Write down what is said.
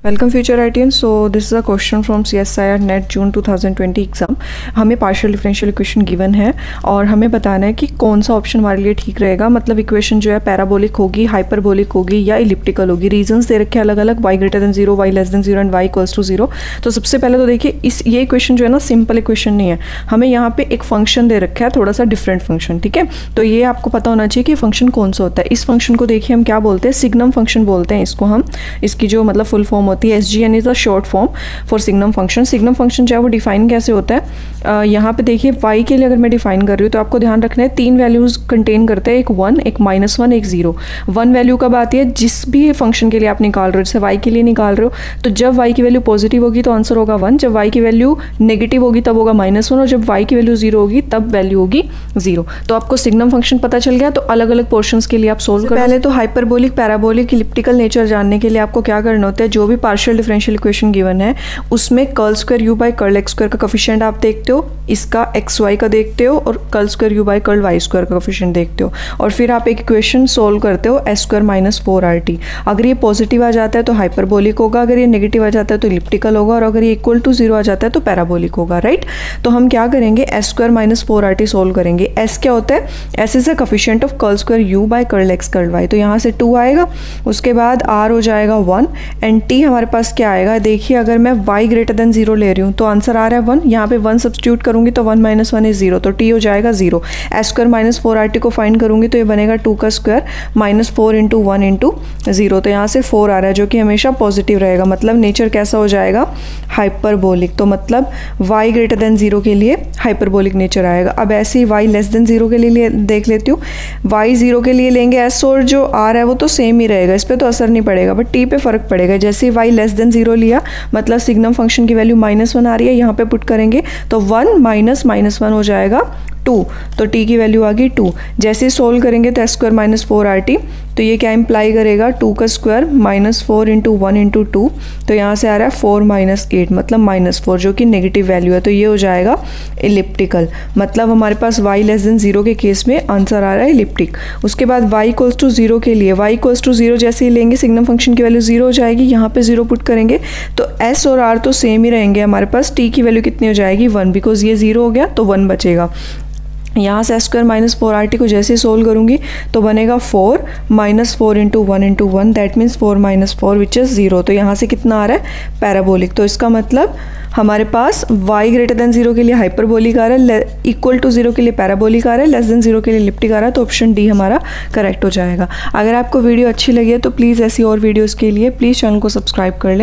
Welcome future ITM. So this is a question from CSIR net June 2020 exam. हमें partial differential equation given है और हमें बताना है कि कौन सा ऑप्शन हमारे लिए ठीक रहेगा। मतलब इक्वेशन जो है पैराबोलिक होगी, हाइपरबोलिक होगी या इलिप्टिकल होगी। रीजंस दे रखे अलग अलग, y greater than 0, y less than 0 and y equals to 0। तो सबसे पहले तो देखिए ये इक्वेशन जो है ना सिंपल इक्वेशन नहीं है, हमें यहाँ पे एक फंक्शन दे रखा है, थोड़ा सा डिफरेंट फंक्शन। ठीक है, तो ये आपको पता होना चाहिए कि फंक्शन कौन सा होता है। इस फंक्शन को देखिए हम क्या बोलते हैं, सिग्नम फंक्शन बोलते हैं इसको हम। इसकी जो मतलब फुल फॉर्म होती है SGN is short form for signum function. Signum function जो है वो डिफाइन कैसे होता है, यहाँ पे देखिए y के लिए अगर मैं डिफाइन कर रही हूँ तो आपको ध्यान रखना है 3 वैल्यूज कंटेन करते हैं, एक 1, एक -1, एक 0। 1 वैल्यू कब आती है, जिस भी फंक्शन के लिए आप निकाल रहे हो, जैसे y के लिए निकाल रहे हो तो जब y की वैल्यू पॉजिटिव होगी तो आंसर होगा 1, जब y की वैल्यू नेगेटिव होगी तब होगा -1, और जब y की वैल्यू 0 होगी तब वैल्यू होगी 0। तो आपको सिग्नम फंक्शन पता चल गया। तो अलग अलग पोर्शंस के लिए आप सोल्व करो। पहले तो हाइपरबोलिक, पैराबोलिक, इलिप्टिकल नेचर जानने के लिए आपको क्या करना होता है, जो भी पार्शियल डिफरेंशियल इक्वेशन गिवन है उसमें curl square u by curl x square का कोफिशिएंट आप देखते हो, इसका xy का देखते हो और curl square u by curl y square का कोफिशिएंट देखते हो, और फिर आप एक इक्वेशन सोल्व करते हो s स्क्वायर माइनस 4rt। अगर ये पॉजिटिव आ जाता है तो हाइपरबोलिक होगा, अगर ये नेगेटिव आ जाता है तो इलिप्टिकल होगा, और अगर ये इक्वल टू 0 आ जाता है तो पैराबोलिक होगा। राइट, तो हम क्या करेंगे, s square minus 4rt solve करेंगे। s क्या होता है, s is a coefficient of curl square u by curl x curl y। तो यहाँ से 2 आएगा, उसके बाद r हो जाएगा 1 एंड t हमारे पास क्या आएगा, देखिए अगर मैं y ग्रेटर देन 0 ले रही हूँ तो आंसर आ रहा है 1, यहाँ पे 1 सब्स्टिट्यूट करूंगी तो 1 माइनस 1 इज 0, तो t हो जाएगा 0। s स्क्वायर माइनस 4rt को फाइंड करूंगी तो ये बनेगा 2 का स्क्वायर माइनस 4 इंटू 1 इंटू 0। तो यहाँ से 4 आ रहा है जो कि हमेशा पॉजिटिव रहेगा, मतलब नेचर कैसा हो जाएगा, हाइपरबोलिक। तो मतलब y ग्रेटर देन 0 के लिए हाइपरबोलिक नेचर आएगा। अब ऐसे ही y लेस देन 0 के लिए देख लेती हूँ। y 0 के लिए लेंगे s, और जो r है वो तो सेम ही रहेगा, इस पर तो असर नहीं पड़ेगा, बट t पे फर्क पड़ेगा। जैसे ही y लेस देन 0 लिया मतलब सिग्नम फंक्शन की वैल्यू -1 आ रही है, यहाँ पे पुट करेंगे तो 1 माइनस -1 हो जाएगा 2, तो t की वैल्यू आ गई 2। जैसे सोल्व करेंगे तो s स्क्वायर माइनस 4rt, तो ये क्या इंप्लाई करेगा, 2 का स्क्वायर माइनस 4 इंटू 1 इंटू 2, तो यहाँ से आ रहा है 4 माइनस 8 मतलब -4 जो कि नेगेटिव वैल्यू है, तो ये हो जाएगा इलिप्टिकल। मतलब हमारे पास y लेस देन 0 के केस में आंसर आ रहा है इलिप्टिक। उसके बाद y इक्वल्स टू 0 के लिए, y इक्वल्स टू 0 जैसे ही लेंगे सिग्नम फंक्शन की वैल्यू 0 हो जाएगी, यहाँ पे 0 पुट करेंगे तो s और r तो सेम ही रहेंगे। हमारे पास t की वैल्यू कितनी हो जाएगी 1, बिकॉज ये 0 हो गया तो 1 बचेगा। यहाँ से s स्क्वायर माइनस 4rt को जैसे सोल्व करूँगी तो बनेगा 4 minus 4 into 1 into 1, that means 4 minus 4 which is 0। तो यहाँ से कितना आ रहा है, पैराबोलिक। तो इसका मतलब हमारे पास y ग्रेटर देन 0 के लिए हाइपरबोलिक आ रहा है, इक्वल टू 0 के लिए पैराबोलिक आ रहा है, लेस देन 0 के लिए इलिप्टिक आ रहा है, तो ऑप्शन डी हमारा करेक्ट हो जाएगा। अगर आपको वीडियो अच्छी लगी है तो प्लीज़ ऐसी और वीडियोज़ के लिए प्लीज़ चैनल को सब्सक्राइब कर लें।